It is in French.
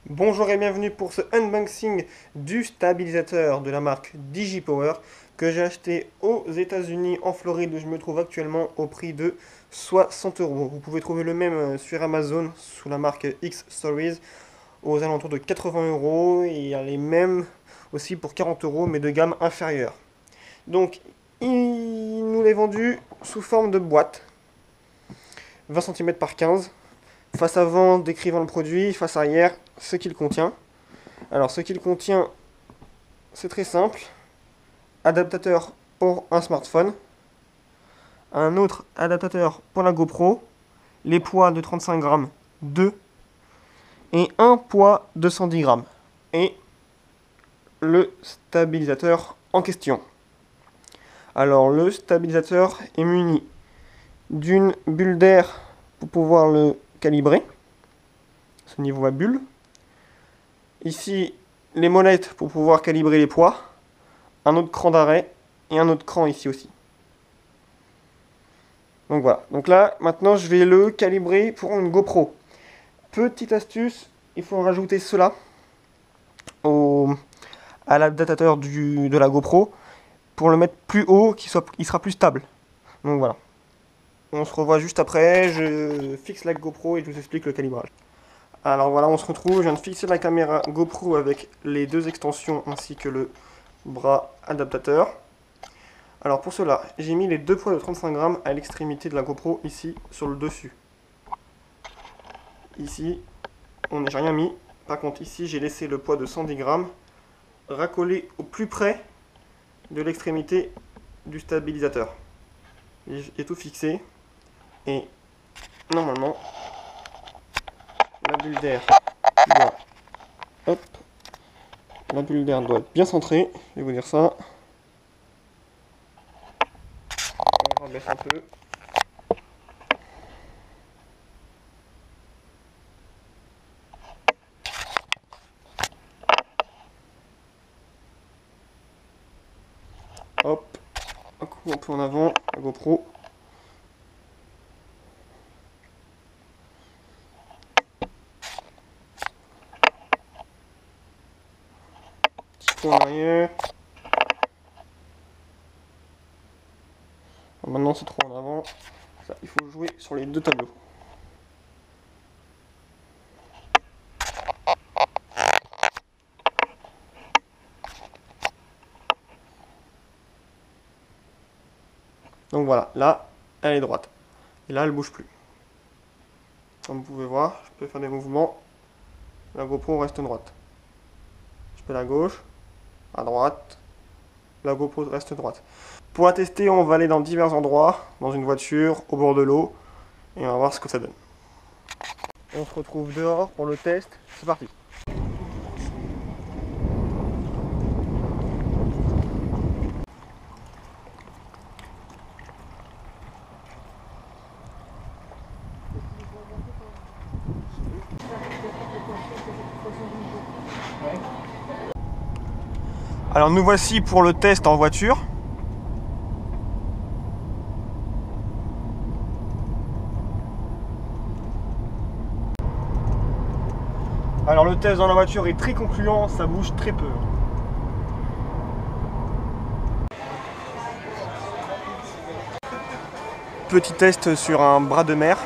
Bonjour et bienvenue pour ce unboxing du stabilisateur de la marque DigiPower que j'ai acheté aux États-Unis en Floride où je me trouve actuellement au prix de 60 euros. Vous pouvez trouver le même sur Amazon sous la marque X-Stories aux alentours de 80 euros et il y a les mêmes aussi pour 40 euros mais de gamme inférieure. Donc il nous l'est vendu sous forme de boîte 20 cm par 15. Face avant décrivant le produit, face arrière ce qu'il contient. Alors ce qu'il contient, c'est très simple. Adaptateur pour un smartphone, un autre adaptateur pour la GoPro, les poids de 35 grammes 2 et un poids de 110 grammes et le stabilisateur en question. Alors le stabilisateur est muni d'une bulle d'air pour pouvoir le calibrer, ce niveau à bulle. Ici, les molettes pour pouvoir calibrer les poids, un autre cran d'arrêt et un autre cran ici aussi. Donc voilà, donc là, maintenant je vais le calibrer pour une GoPro. Petite astuce, il faut rajouter cela à l'adaptateur de la GoPro pour le mettre plus haut, il sera plus stable. Donc voilà. On se revoit juste après, je fixe la GoPro et je vous explique le calibrage. Alors voilà, on se retrouve, je viens de fixer la caméra GoPro avec les deux extensions ainsi que le bras adaptateur. Alors pour cela, j'ai mis les deux poids de 35 grammes à l'extrémité de la GoPro ici sur le dessus. Ici, j'ai rien mis. Par contre ici, j'ai laissé le poids de 110 grammes racolé au plus près de l'extrémité du stabilisateur. J'ai tout fixé et normalement la bulle d'air doit, hop, la bulle d'air doit être bien centrée, je vais vous dire ça. On rabaisse un peu. Hop, un coup un peu en avant, la GoPro. Petit coup en arrière. Maintenant c'est trop en avant. Ça, il faut jouer sur les deux tableaux. Donc voilà, là, elle est droite. Et là, elle bouge plus. Comme vous pouvez voir, je peux faire des mouvements. La GoPro reste droite. Je peux à gauche, à droite. La GoPro reste droite. Pour la tester, on va aller dans divers endroits, dans une voiture, au bord de l'eau, et on va voir ce que ça donne. On se retrouve dehors pour le test. C'est parti. Alors nous voici pour le test en voiture. Alors le test dans la voiture est très concluant, ça bouge très peu. Petit test sur un bras de mer.